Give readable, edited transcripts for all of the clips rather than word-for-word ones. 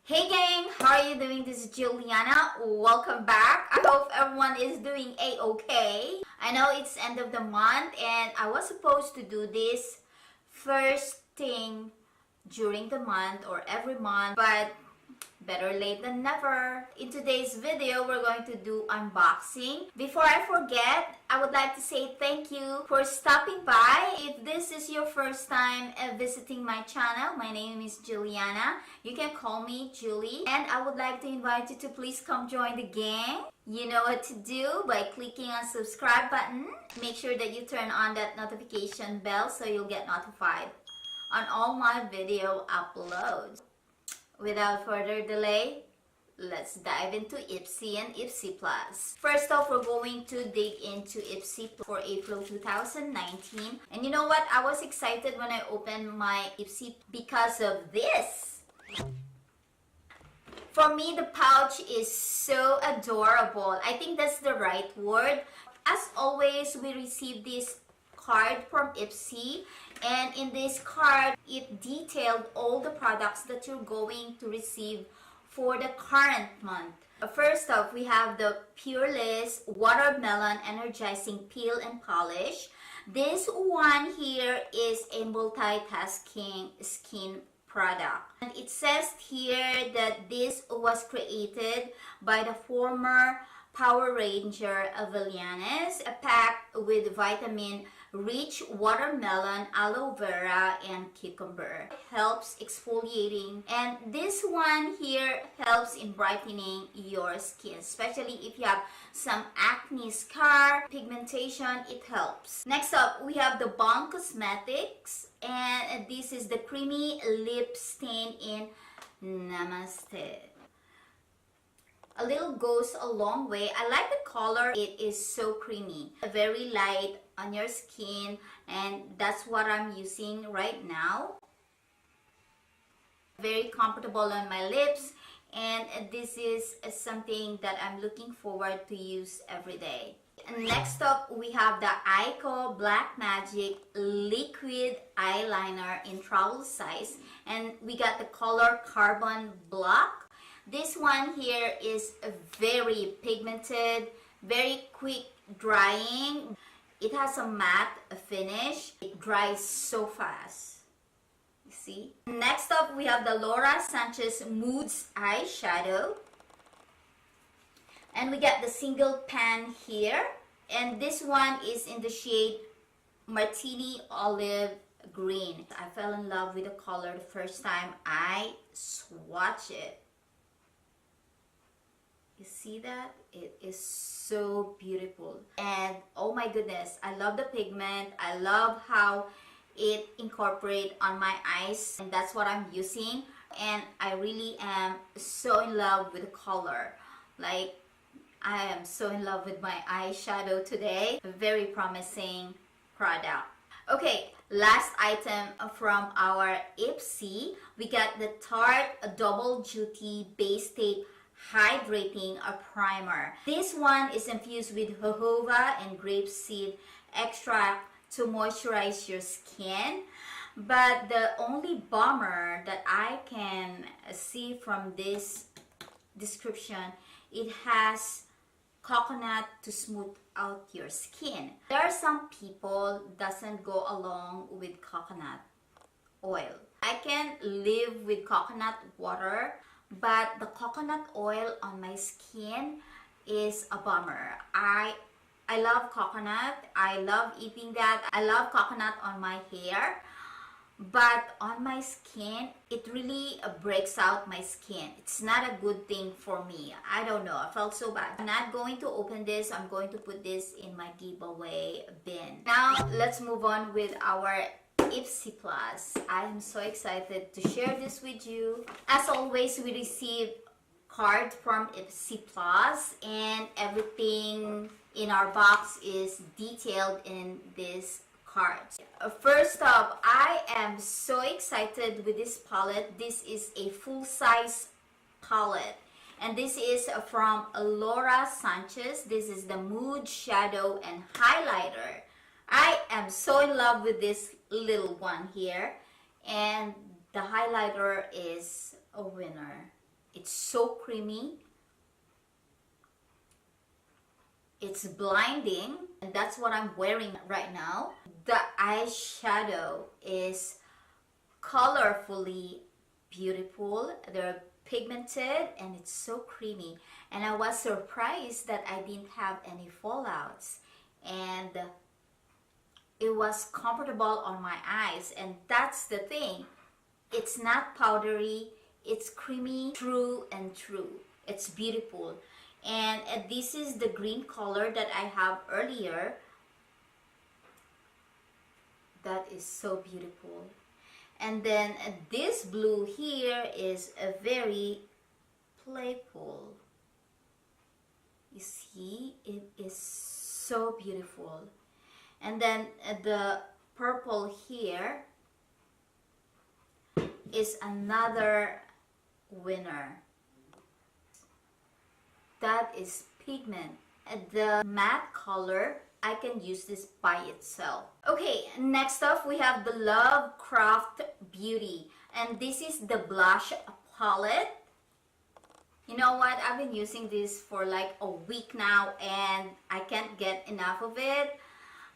Hey gang, how are you doing? This is Juliana. Welcome back. I hope everyone is doing a-okay. I know it's end of the month and I was supposed to do this first thing during the month or every month, but better late than never. In today's video, we're going to do unboxing. Before I forget, I would like to say thank you for stopping by. If this is your first time visiting my channel, my name is Juliana. You can call me Juli. And I would like to invite you to please come join the gang. You know what to do by clicking on subscribe button. Make sure that you turn on that notification bell so you'll get notified on all my video uploads. Without further delay, let's dive into Ipsy and Ipsy Plus. First off, we're going to dig into Ipsy for April 2019. And you know what? I was excited when I opened my Ipsy because of this. For me, the pouch is so adorable. I think that's the right word. As always, we receive this card from Ipsy, and in this card it detailed all the products that you're going to receive for the current month. First off, we have the Pureless Watermelon Energizing Peel and Polish. This one here is a multitasking skin product, and it says here that this was created by the former Power Ranger Villainess, packed with vitamin-rich watermelon, aloe vera, and cucumber. It helps exfoliating, and this one here helps in brightening your skin, especially if you have some acne scar, pigmentation, it helps. Next up, we have the Balm Cosmetics, and this is the creamy lip stain in Namaste. A little goes a long way. I like the color. It is so creamy, very light on your skin, and that's what I'm using right now. Very comfortable on my lips, and this is something that I'm looking forward to use every day. And next up, we have the Ico Black Magic Liquid Eyeliner in travel size, and we got the color Carbon Block. This one here is very pigmented, very quick drying. It has a matte finish. It dries so fast. You see? Next up, we have the Laura Sanchez Moods eyeshadow. And we got the single pan here. And this one is in the shade Martini Olive Green. I fell in love with the color the first time I swatched it. You see that? It is so beautiful. And oh my goodness, I love the pigment. I love how it incorporates on my eyes. And that's what I'm using. And I really am so in love with the color. Like, I am so in love with my eyeshadow today. A very promising product. Okay, last item from our Ipsy. We got the Tarte Double Duty Base Tape Hydrating Primer. This one is infused with jojoba and grapeseed extract to moisturize your skin. But the only bummer that I can see from this description, it has coconut to smooth out your skin. There are some people doesn't go along with coconut oil. I can live with coconut water, but the coconut oil on my skin is a bummer. I love coconut. I love eating that. I love coconut on my hair. But on my skin, it really breaks out my skin. It's not a good thing for me. I don't know. I felt so bad. I'm not going to open this. I'm going to put this in my giveaway bin. Now, let's move on with our Ipsy Plus. I am so excited to share this with you. As always, we receive card from Ipsy Plus, and everything in our box is detailed in this card. First up, I am so excited with this palette. This is a full-size palette, and this is from Laura Sanchez. This is the Mood Shadow and Highlighter. I am so in love with this little one here, and the highlighter is a winner. It's so creamy. It's blinding, and that's what I'm wearing right now. The eyeshadow is colorfully beautiful. They're pigmented and it's so creamy. And I was surprised that I didn't have any fallouts. And it was comfortable on my eyes. And that's the thing. It's not powdery. It's creamy, true and true. It's beautiful. And this is the green color that I have earlier. That is so beautiful. And then this blue here is a very playful. You see, it is so beautiful. And then the purple here is another winner. That is pigment. The matte color, I can use this by itself. Okay, next up we have the Love Craft Beauty. And this is the blush palette. You know what? I've been using this for like a week now and I can't get enough of it.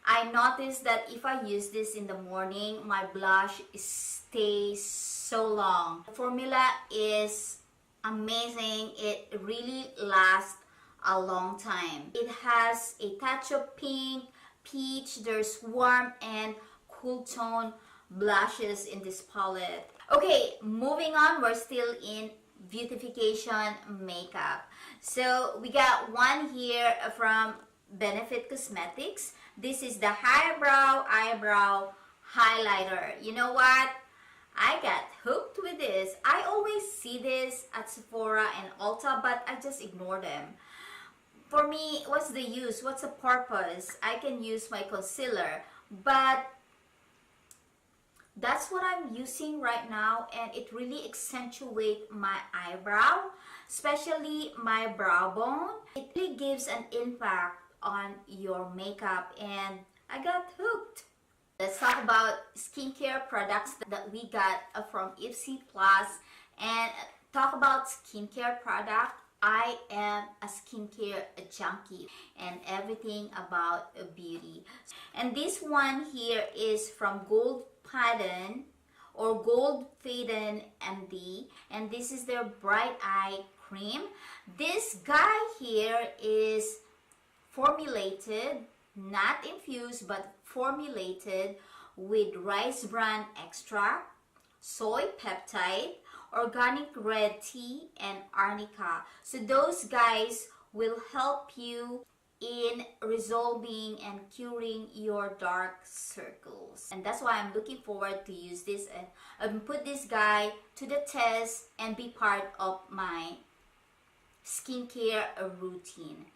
I noticed that if I use this in the morning, my blush stays so long. The formula is amazing. It really lasts a long time. It has a touch of pink, peach, there's warm and cool tone blushes in this palette. Okay, moving on, we're still in beautification makeup. So we got one here from Benefit Cosmetics. This is the eyebrow highlighter. You know what? I got hooked with this. I always see this at Sephora and Ulta, but I just ignore them. For me, what's the use? What's the purpose? I can use my concealer, but that's what I'm using right now, and it really accentuates my eyebrow, especially my brow bone. It really gives an impact on your makeup, and I got hooked. Let's talk about skincare products that we got from Ipsy Plus. And talk about skincare product. I am a skincare junkie and everything about beauty. And this one here is from Gold Paden or Gold Faden MD. And this is their Bright Eye Cream. This guy here is formulated, not infused, but formulated with rice bran extract, soy peptide, organic red tea, and arnica. So those guys will help you in resolving and curing your dark circles. And that's why I'm looking forward to use this and put this guy to the test and be part of my skincare routine.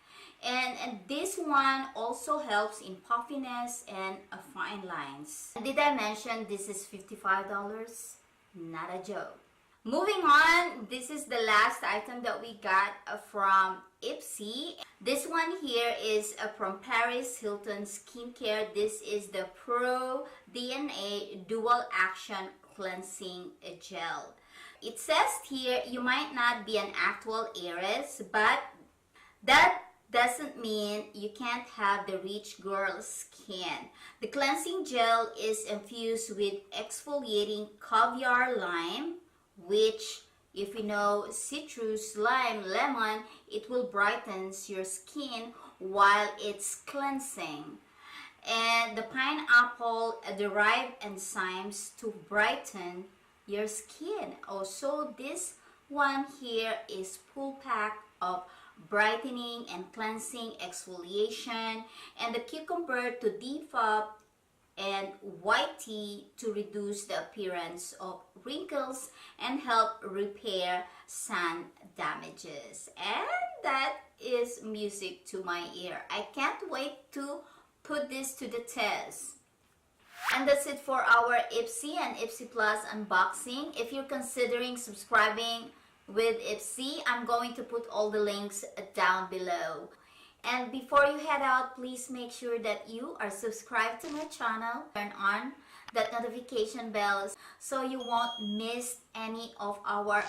And this one also helps in puffiness and fine lines. Did I mention this is $55? Not a joke. Moving on, this is the last item that we got from Ipsy. This one here is from Paris Hilton Skincare. This is the Pro DNA Dual Action Cleansing Gel. It says here you might not be an actual heiress, but that doesn't mean you can't have the rich girl skin. The cleansing gel is infused with exfoliating caviar lime, which, if you know citrus, lime, lemon, it will brighten your skin while it's cleansing. And the pineapple derived enzymes to brighten your skin. Also, this one here is full pack of brightening and cleansing exfoliation, and the cucumber to depuff, and white tea to reduce the appearance of wrinkles and help repair sun damages. And that is music to my ear. I can't wait to put this to the test. And that's it for our Ipsy and Ipsy Plus unboxing. If you're considering subscribing with Ipsy, I'm going to put all the links down below. And before you head out, please make sure that you are subscribed to my channel. Turn on that notification bell so you won't miss any of our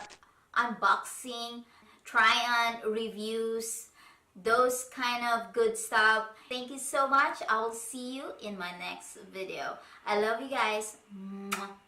unboxing, try on reviews, those kind of good stuff. Thank you so much. I will see you in my next video. I love you guys. Mwah.